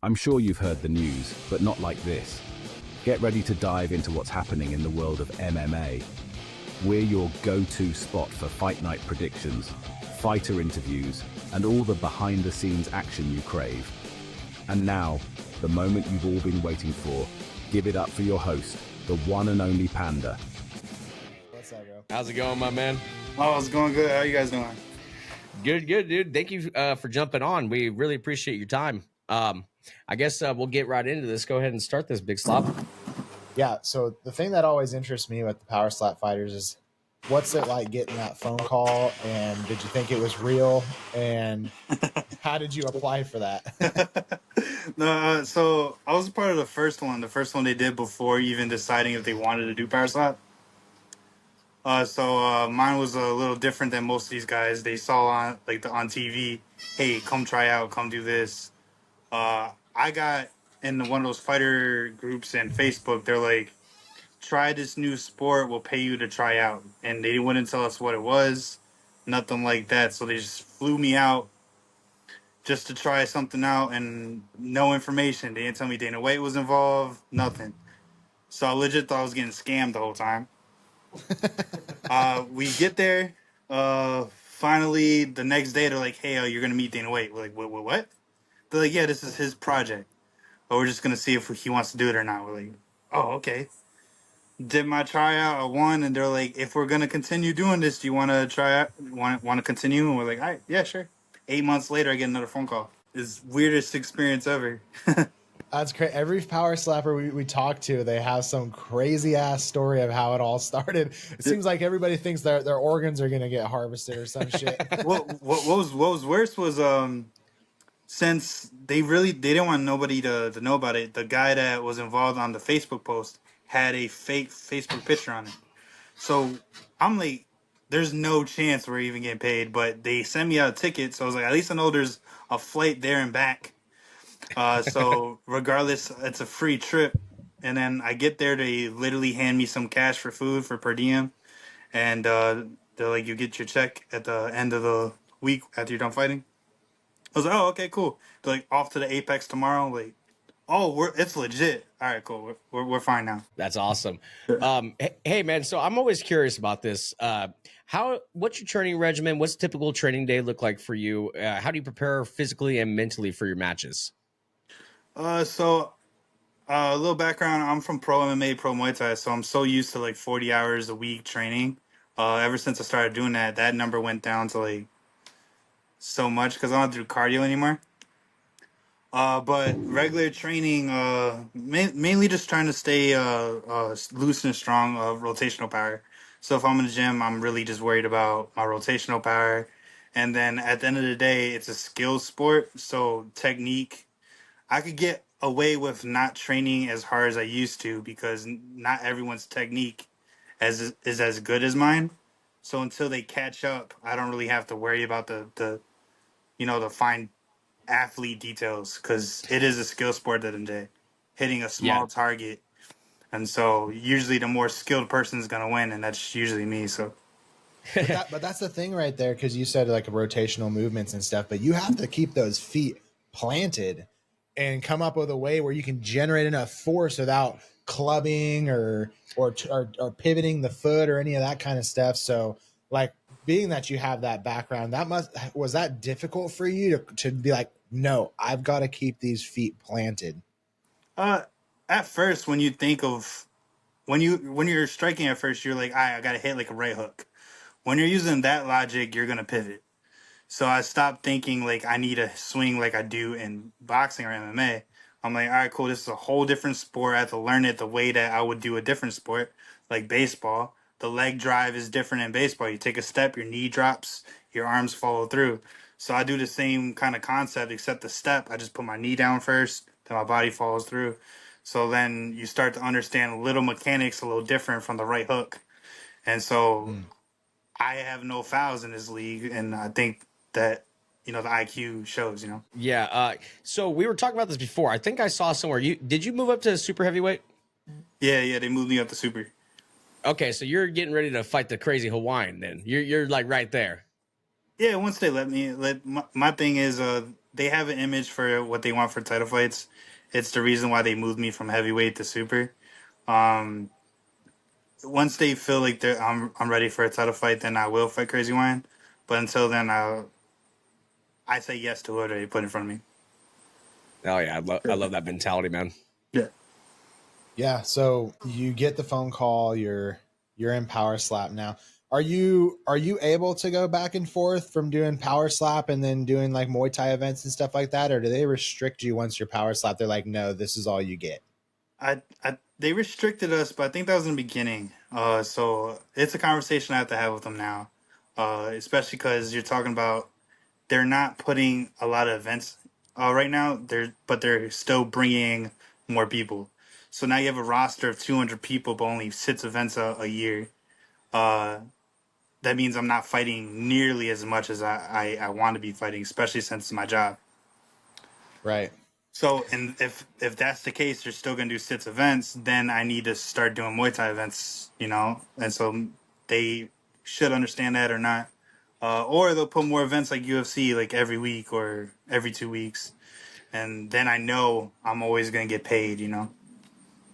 I'm sure you've heard the news, but not like this. Get ready to dive into what's happening in the world of MMA. We're your go-to spot for fight night predictions, fighter interviews, and all the behind-the-scenes action you crave. And now, the moment you've all been waiting for. Give it up for your host, the one and only Panda. What's up, bro? How's it going, my man? Oh, it's going good. How you guys doing? Good, dude. Thank you for jumping on. We really appreciate your time. I guess we'll get right into this. Go ahead and start this, Big Slop. Yeah, so the thing that always interests me with the Powerslap fighters is what's it like getting that phone call, and did you think it was real, and how did you apply for that? No, so I was a part of the first one they did before even deciding if they wanted to do Powerslap. So mine was a little different than most of these guys. They saw on TV, hey, come try out, come do this. I got in one of those fighter groups and Facebook. They're like, try this new sport, we'll pay you to try out. And they wouldn't tell us what it was, nothing like that. So they just flew me out just to try something out, and no information. They didn't tell me Dana White was involved, nothing. So I legit thought I was getting scammed the whole time. We get there. Finally, the next day, they're like, hey, you're going to meet Dana White. We're like, what? They're like, yeah, this is his project. But we're just going to see if he wants to do it or not. We're like, oh, okay. Did my tryout, I won, and they're like, if we're going to continue doing this, do you want to try out? Want to continue? And we're like, all right, yeah, sure. 8 months later, I get another phone call. It's weirdest experience ever. That's great. Every power slapper we talk to, they have some crazy ass story of how it all started. It seems like everybody thinks their organs are gonna get harvested or some shit. what was worse was since they didn't want nobody to know about it. The guy that was involved on the Facebook post had a fake Facebook picture on it. So I'm like, there's no chance we're even getting paid. But they sent me out a ticket, so I was like, at least I know there's a flight there and back. So regardless, it's a free trip. And then I get there, they literally hand me some cash for food for per diem, and they're like, you get your check at the end of the week after you're done fighting. I was like, oh, okay, cool. They're like, off to the Apex tomorrow. Like, oh, it's legit. All right, cool. We're fine now. That's awesome. Hey, man. So I'm always curious about this. What's your training regimen? What's a typical training day look like for you? How do you prepare physically and mentally for your matches? So a little background. I'm from Pro MMA, Pro Muay Thai, so I'm so used to like 40 hours a week training. Ever since I started doing that number went down to like so much because I don't do cardio anymore. But regular training, mainly just trying to stay loose and strong of rotational power. So if I'm in the gym, I'm really just worried about my rotational power. And then at the end of the day, it's a skill sport. So technique, I could get away with not training as hard as I used to because not everyone's technique is as good as mine. So until they catch up, I don't really have to worry about the fine athlete details because it is a skill sport at the end of the day, hitting a small target. And so usually the more skilled person is going to win, and that's usually me. So But that's the thing right there, because you said like rotational movements and stuff, but you have to keep those feet planted and come up with a way where you can generate enough force without clubbing or pivoting the foot or any of that kind of stuff. So like, being that you have that background, was that difficult for you to be like, no, I've got to keep these feet planted? at first, when you think of when you're striking at first, you're like, I got to hit like a right hook. When you're using that logic, you're going to pivot. So I stopped thinking like I need a swing like I do in boxing or MMA. I'm like, all right, cool. This is a whole different sport. I have to learn it the way that I would do a different sport, like baseball. The leg drive is different in baseball. You take a step, your knee drops, your arms follow through. So I do the same kind of concept, except the step, I just put my knee down first, then my body follows through. So then you start to understand little mechanics a little different from the right hook. And so I have no fouls in this league, and I think that the IQ shows. Yeah. So we were talking about this before. I think I saw somewhere. Did you move up to super heavyweight? Yeah, they moved me up to super. Okay, so you're getting ready to fight the crazy Hawaiian. Then you're like right there. Yeah, once they let me. My thing is, they have an image for what they want for title fights. It's the reason why they moved me from heavyweight to super. Um, Once they feel like I'm ready for a title fight, then I will fight Crazy Wine. But until then, I say yes to whoever they put in front of me. Oh yeah, I love that mentality, man. Yeah. Yeah. So you get the phone call. You're in Power Slap now. Are you able to go back and forth from doing Power Slap and then doing like Muay Thai events and stuff like that, or do they restrict you once you're Power Slap? They're like, no, this is all you get. They restricted us, but I think that was in the beginning. So it's a conversation I have to have with them now, especially because you're talking about they're not putting a lot of events right now. They're still bringing more people. So now you have a roster of 200 people, but only 6 events a year. Uh, that means I'm not fighting nearly as much as I want to be fighting, especially since it's my job. Right. So, and if that's the case, they're still gonna do 6 events. Then I need to start doing Muay Thai events, you know. And so they should understand that or not, or they'll put more events like UFC, like every week or every 2 weeks, and then I know I'm always gonna get paid, you know.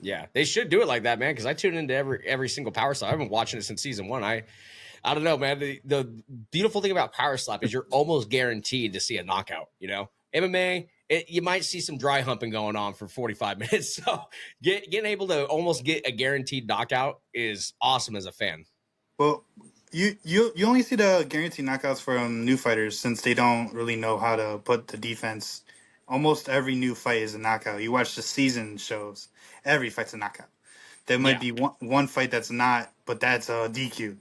Yeah, they should do it like that, man. Because I tune into every single Power Slap. I've been watching it since season one. I don't know, man. The beautiful thing about Power Slap is you're almost guaranteed to see a knockout. You know, MMA, you might see some dry humping going on for 45 minutes. So getting able to almost get a guaranteed knockout is awesome as a fan. Well, you only see the guaranteed knockouts from new fighters since they don't really know how to put the defense. Almost every new fight is a knockout. You watch the season shows, every fight's a knockout. There might Yeah, be one fight that's not, but that's a DQ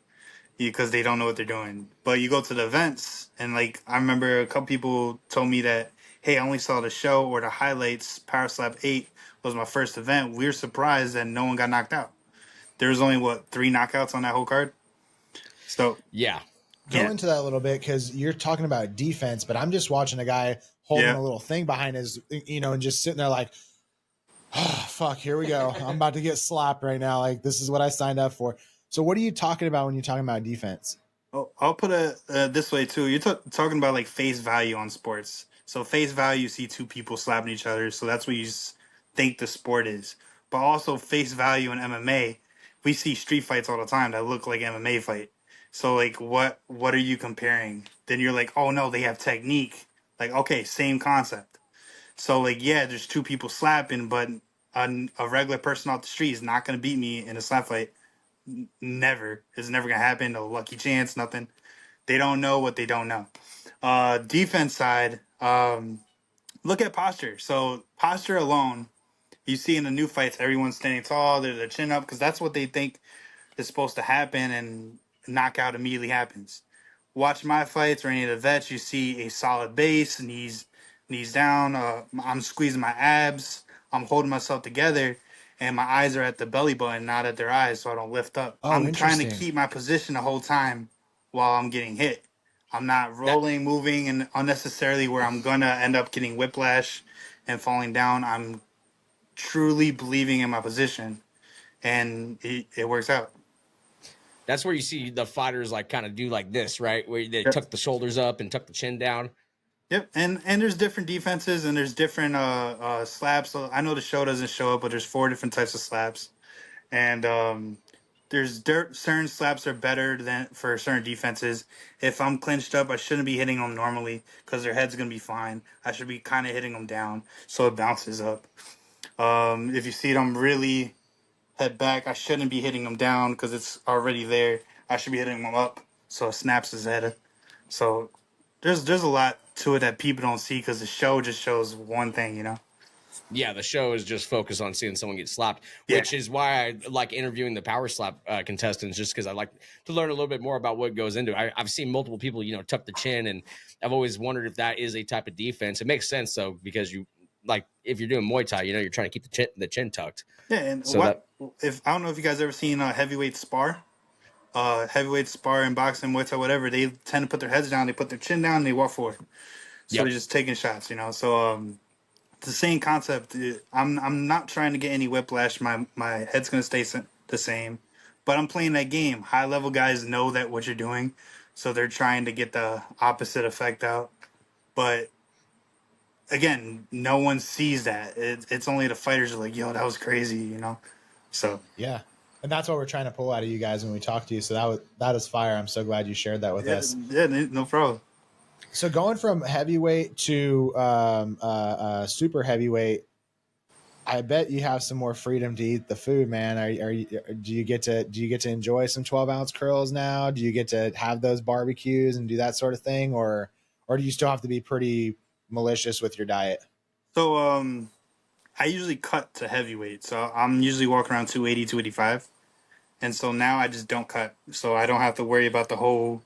because they don't know what they're doing. But you go to the events, and like I remember a couple people told me that, hey, I only saw the show or the highlights. Powerslap 8 was my first event. We were surprised that no one got knocked out. There was only, what, 3 knockouts on that whole card? So, yeah, Go yeah. into that a little bit because you're talking about defense, but I'm just watching a guy holding Yeah. a little thing behind his, and just sitting there like, oh, fuck, here we go. I'm about to get slapped right now. Like, this is what I signed up for. So, what are you talking about when you're talking about defense? Oh, I'll put it this way too. You're talking about like face value on sports. So face value, you see 2 people slapping each other, so that's what you think the sport is. But also face value in MMA, we see street fights all the time that look like MMA fight. So like, what are you comparing? Then you're like, oh no, they have technique. Like, okay, same concept. So like, yeah, there's 2 people slapping, but a regular person off the street is not gonna beat me in a slap fight. Never. It's never gonna happen. No lucky chance, nothing. They don't know what they don't know. Defense side, look at posture. So posture alone, you see in the new fights, everyone's standing tall, they're their chin up because that's what they think is supposed to happen, and knockout immediately happens. Watch my fights or any of the vets, you see a solid base, knees down. I'm squeezing my abs. I'm holding myself together, and my eyes are at the belly button, not at their eyes, so I don't lift up. Oh, I'm trying to interesting. keep my position the whole time while I'm getting hit. I'm not that rolling, moving, and unnecessarily where I'm gonna end up getting whiplash and falling down. I'm truly believing in my position, and it works out. that's where you see the fighters like kind of do like this, right? Where they tuck the shoulders up and tuck the chin down. Yep, and there's different defenses and there's different slaps. So I know the show doesn't show up, but there's 4 different types of slaps, and certain slaps are better than for certain defenses. If I'm clinched up, I shouldn't be hitting them normally because their head's gonna be fine. I should be kind of hitting them down so it bounces up. If you see them really head back, I shouldn't be hitting them down because it's already there. I should be hitting them up so it snaps his head. So there's a lot to it that people don't see because the show just shows one thing, you know. Yeah, the show is just focused on seeing someone get slapped, Yeah, which is why I like interviewing the power slap contestants, just because I like to learn a little bit more about what goes into it. I've seen multiple people, tuck the chin, and I've always wondered if that is a type of defense. It makes sense though, because you like if you're doing Muay Thai, you're trying to keep the chin tucked. yeah. And So what that if I don't know if you guys ever seen heavyweight spar, heavyweight spar in boxing, Muay Thai, whatever. They tend to put their heads down, they put their chin down, and they walk forward. So they're yep, just taking shots, you know. So it's the same concept. I'm not trying to get any whiplash. My head's gonna stay the same, but I'm playing that game. High level guys know that what you're doing, so they're trying to get the opposite effect out. But again, no one sees that. It's only the fighters are like, yo, that was crazy, you know. So Yeah. And that's what we're trying to pull out of you guys when we talk to you. So that is fire. I'm so glad you shared that with yeah, us. yeah, no problem. So going from heavyweight to super heavyweight, I bet you have some more freedom to eat the food, man. Are you, do you get to enjoy some 12-ounce curls now? Do you get to have those barbecues and do that sort of thing, or do you still have to be pretty malicious with your diet? So I usually cut to heavyweight, so I'm usually walking around 280, 285, and so now I just don't cut, so I don't have to worry about the whole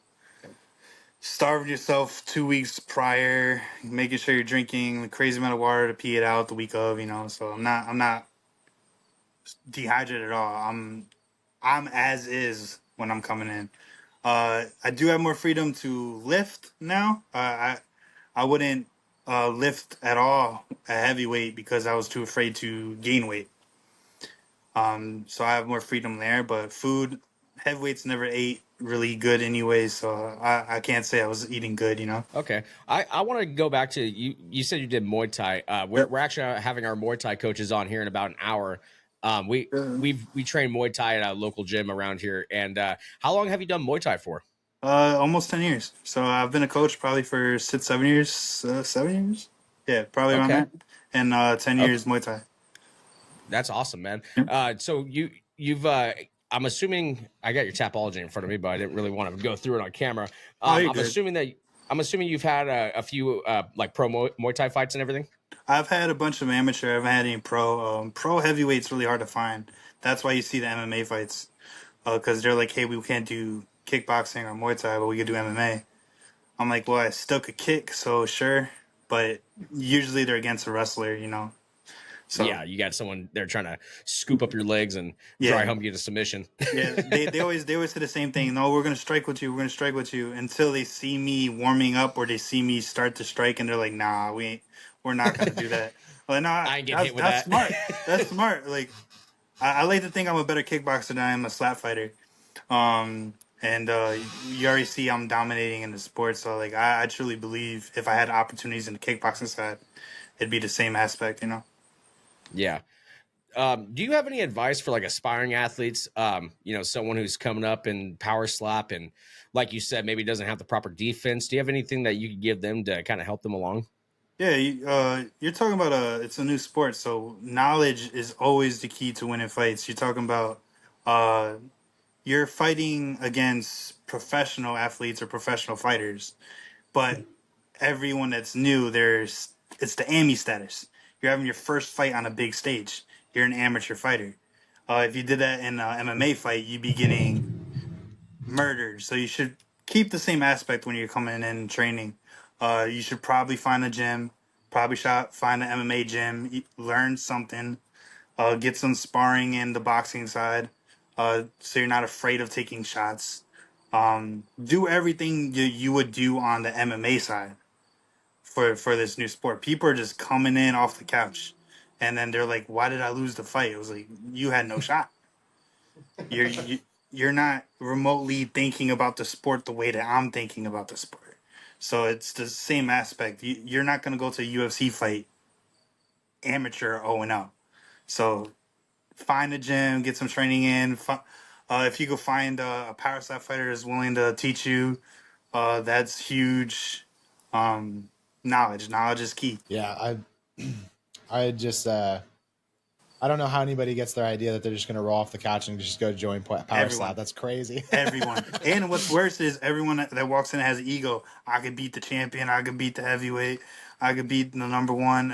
starving yourself 2 weeks prior, making sure you're drinking a crazy amount of water to pee it out the week of, you know. So I'm not dehydrated at all. I'm as is when I'm coming in. I do have more freedom to lift now. I wouldn't lift at all at heavyweight because I was too afraid to gain weight. So I have more freedom there. But food, heavyweights never ate really good anyway, so I can't say I was eating good. You know. Okay, I want to go back to you. You said you did Muay Thai. Yep. We're actually having our Muay Thai coaches on here in about an hour. We train Muay Thai at a local gym around here. And how long have you done Muay Thai for? Almost 10 years. So I've been a coach probably for 6, 7 years. 7 years. Yeah, probably around Okay. that. And 10 years Muay Thai. That's awesome, man. Yep. So you've I'm assuming I got your Tapology in front of me, but I didn't really want to go through it on camera. Oh, you're I'm good. assuming you've had a few like pro Muay Thai fights and everything. I've had a bunch of amateur. I haven't had any pro. Pro heavyweight's really hard to find. That's why you see the MMA fights, because they're like, hey, we can't do kickboxing or Muay Thai, but we could do MMA. I'm like, well, I still could kick, so sure, but usually they're against a wrestler, you know. So Yeah, you got someone there trying to scoop up your legs and dry yeah, hump you to submission. yeah. They always say the same thing. No, we're gonna strike with you. We're gonna strike with you until they see me warming up or they see me start to strike, and they're like, nah, we're not gonna do that. Like, nah, I ain't getting that's hit with that's that. smart. That's smart. Like, I like to think I'm a better kickboxer than I am a slap fighter. And you already see I'm dominating in the sport. So like, I truly believe if I had opportunities in the kickboxing side, it'd be the same aspect, you know. Yeah. Do you have any advice for like aspiring athletes? Someone who's coming up in power slap and like you said, maybe doesn't have the proper defense. Do you have anything that you could give them to kind of help them along? Yeah, you're talking about it's a new sport, so knowledge is always the key to winning fights. You're talking about uh, you're fighting against professional athletes or professional fighters, but everyone that's new, it's the AMI status. You're having your first fight on a big stage. You're an amateur fighter. If you did that in an MMA fight, you'd be getting murdered. So you should keep the same aspect when you're coming in and training. You should probably find a gym, find an MMA gym, learn something, get some sparring in the boxing side, so you're not afraid of taking shots. Do everything you would do on the MMA side for this new sport. People are just coming in off the couch, and then they're like, "Why did I lose the fight?" It was like you had no shot. You're not remotely thinking about the sport the way that I'm thinking about the sport. So it's the same aspect. You're not going to go to a UFC fight amateur 0-0. So find a gym, get some training in. If you could find a Powerslap fighter that's willing to teach you, that's huge. Knowledge. Knowledge is key. Yeah, I just I don't know how anybody gets their idea that they're just going to roll off the couch and just go join Power Slap. Everyone. That's crazy. Everyone. And what's worse is everyone that walks in has ego. I could beat the champion. I could beat the heavyweight. I could beat the number one.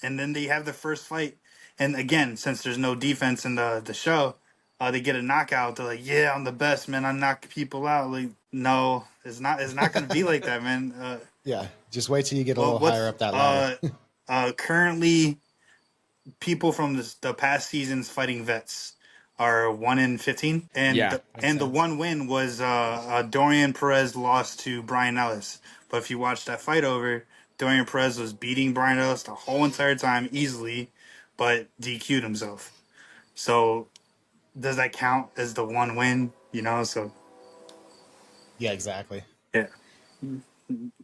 And then they have their first fight. And again, since there's no defense in the show, they get a knockout. They're like, "Yeah, I'm the best, man. I knock people out." Like, no, it's not. It's not going to be like that, man. Yeah, just wait till you get a Well, little higher up that ladder. currently people from the past seasons fighting vets are 1-15, and Yeah, the one win was Dorian Perez lost to Brian Ellis. But if you watch that fight over, Dorian Perez was beating Brian Ellis the whole entire time easily, but DQ'd himself. So does that count as the one win? You know, so Yeah, exactly. yeah,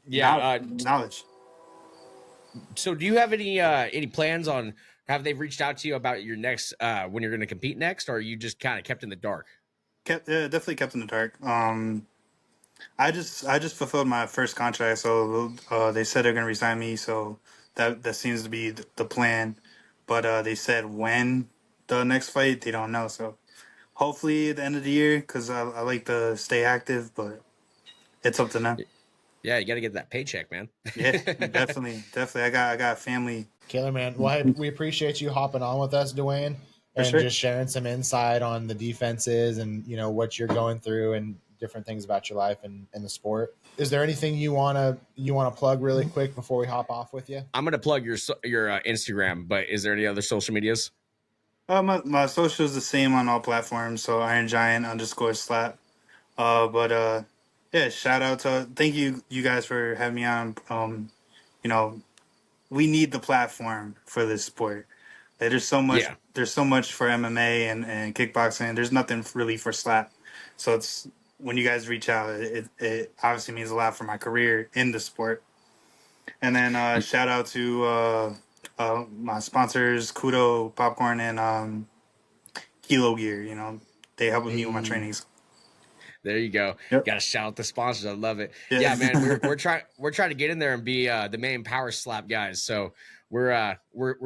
yeah. knowledge. So do you have any plans on, have they reached out to you about your next when you're going to compete next, or are you just kind of kept in the dark? Definitely kept in the dark. I just fulfilled my first contract, so they said they're gonna resign me. So that seems to be the plan. But they said when the next fight, they don't know. So hopefully at the end of the year, because I like to stay active, but it's up to them. Yeah, you got to get that paycheck, man. Yeah, definitely. I got family Killer, man. Well, hey, we appreciate you hopping on with us, Duane, for and sure. just sharing some insight on the defenses and what you're going through and different things about your life and the sport. Is there anything you wanna plug really quick before we hop off with you? I'm going to plug your Instagram, but is there any other social medias? My social is the same on all platforms. So Iron Giant underscore slap. But yeah, shout out to thank you guys for having me on. You know, we need the platform for this sport. There's so much. Yeah. There's so much for MMA and kickboxing. There's nothing really for slap. So it's when you guys reach out, it obviously means a lot for my career in the sport. And then shout out to my sponsors, Kudo Popcorn and Kilo Gear. They help with me with my Hey, trainings. There you go. Yep. Got to shout out the sponsors. I love it. Yeah. Yeah, man. We're trying to get in there and be the main power slap guys. So we're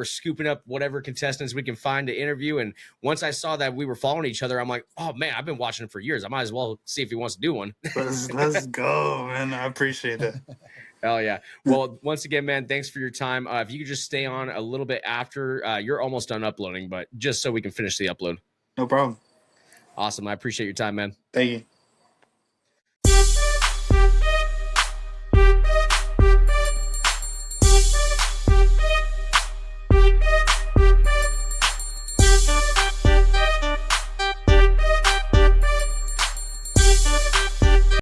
scooping up whatever contestants we can find to interview. And once I saw that we were following each other, I'm like, oh man, I've been watching him for years. I might as well see if he wants to do one. Let's go, man. I appreciate that. Hell yeah. Well, once again, man, thanks for your time. If you could just stay on a little bit after, you're almost done uploading, but just so we can finish the upload. No problem. Awesome. I appreciate your time, man. Thank you.